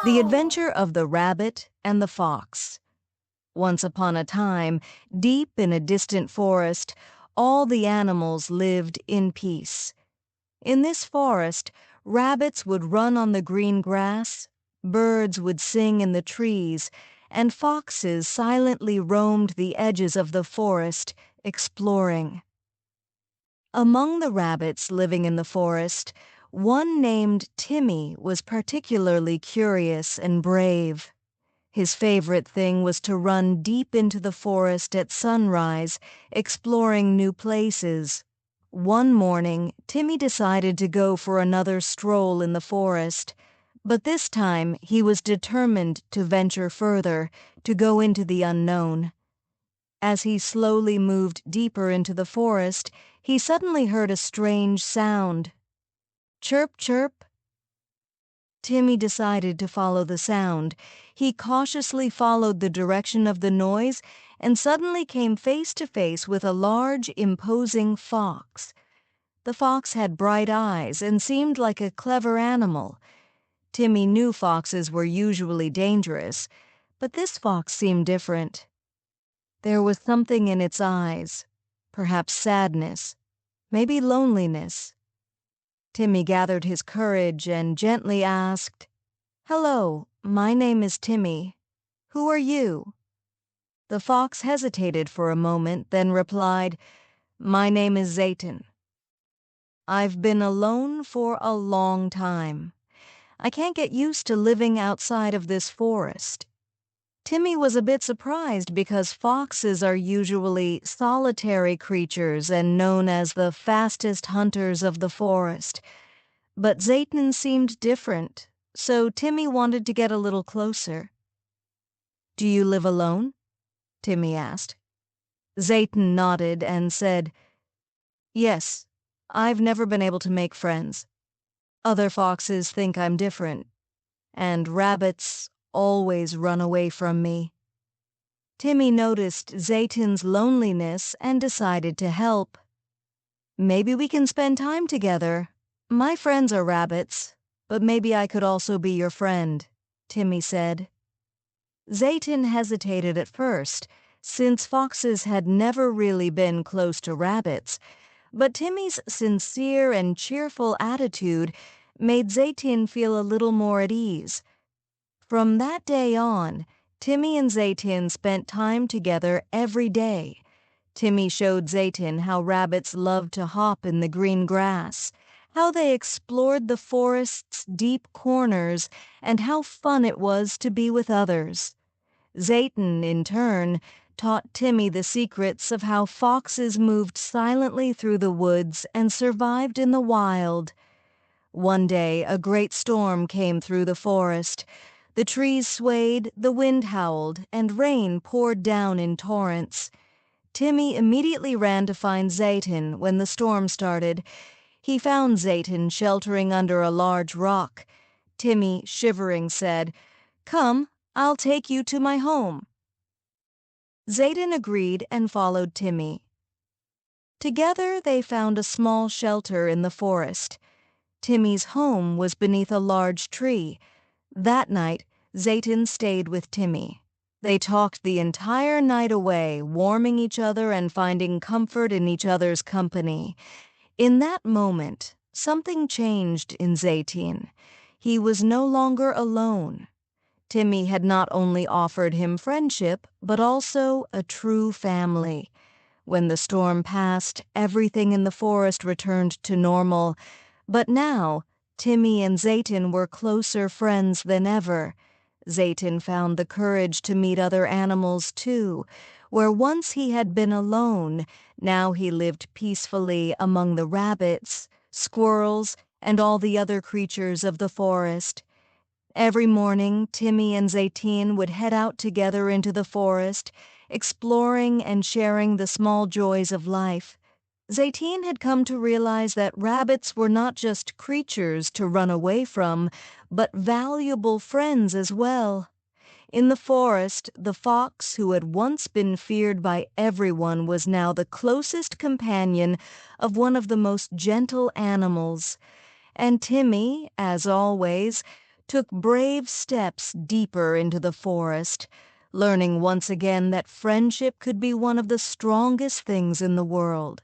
The Adventure of the Rabbit and the Fox. Once upon a time, deep in a distant forest, all the animals lived in peace. In this forest, rabbits would run on the green grass, birds would sing in the trees, and foxes silently roamed the edges of the forest, exploring. Among the rabbits living in the forest, one named Timmy was particularly curious and brave. His favorite thing was to run deep into the forest at sunrise, exploring new places. One morning, Timmy decided to go for another stroll in the forest, but this time he was determined to venture further, to go into the unknown. As he slowly moved deeper into the forest, he suddenly heard a strange sound. Chirp, chirp. Timmy decided to follow the sound. He cautiously followed the direction of the noise and suddenly came face to face with a large, imposing fox. The fox had bright eyes and seemed like a clever animal. Timmy knew foxes were usually dangerous, but this fox seemed different. There was something in its eyes, perhaps sadness, maybe loneliness. Timmy gathered his courage and gently asked, "Hello, my name is Timmy. Who are you?" The fox hesitated for a moment, then replied, "My name is Zayton. I've been alone for a long time. I can't get used to living outside of this forest." Timmy was a bit surprised because foxes are usually solitary creatures and known as the fastest hunters of the forest. But Zayton seemed different, so Timmy wanted to get a little closer. "Do you live alone?" Timmy asked. Zayton nodded and said, "Yes, I've never been able to make friends. Other foxes think I'm different, and rabbits always run away from me." Timmy noticed Zayton's loneliness and decided to help. "Maybe we can spend time together. My friends are rabbits, but maybe I could also be your friend," Timmy said. Zayton hesitated at first, since foxes had never really been close to rabbits, but Timmy's sincere and cheerful attitude made Zayton feel a little more at ease. From that day on, Timmy and Zayton spent time together every day. Timmy showed Zayton how rabbits love to hop in the green grass, how they explored the forest's deep corners, and how fun it was to be with others. Zayton, in turn, taught Timmy the secrets of how foxes moved silently through the woods and survived in the wild. One day, a great storm came through the forest. The trees swayed, the wind howled, and rain poured down in torrents. Timmy immediately ran to find Zayton when the storm started. He found Zayton sheltering under a large rock. Timmy, shivering, said, "Come, I'll take you to my home." Zayton agreed and followed Timmy. Together they found a small shelter in the forest. Timmy's home was beneath a large tree. That night, Zayton stayed with Timmy. They talked the entire night away, warming each other and finding comfort in each other's company. In that moment, something changed in Zayton. He was no longer alone. Timmy had not only offered him friendship, but also a true family. When the storm passed, everything in the forest returned to normal. But now, Timmy and Zayton were closer friends than ever. Zayton found the courage to meet other animals too. Where once he had been alone, now he lived peacefully among the rabbits, squirrels, and all the other creatures of the forest. Every morning, Timmy and Zayton would head out together into the forest, exploring and sharing the small joys of life. Zayton had come to realize that rabbits were not just creatures to run away from, but valuable friends as well. In the forest, the fox, who had once been feared by everyone, was now the closest companion of one of the most gentle animals. And Timmy, as always, took brave steps deeper into the forest, learning once again that friendship could be one of the strongest things in the world.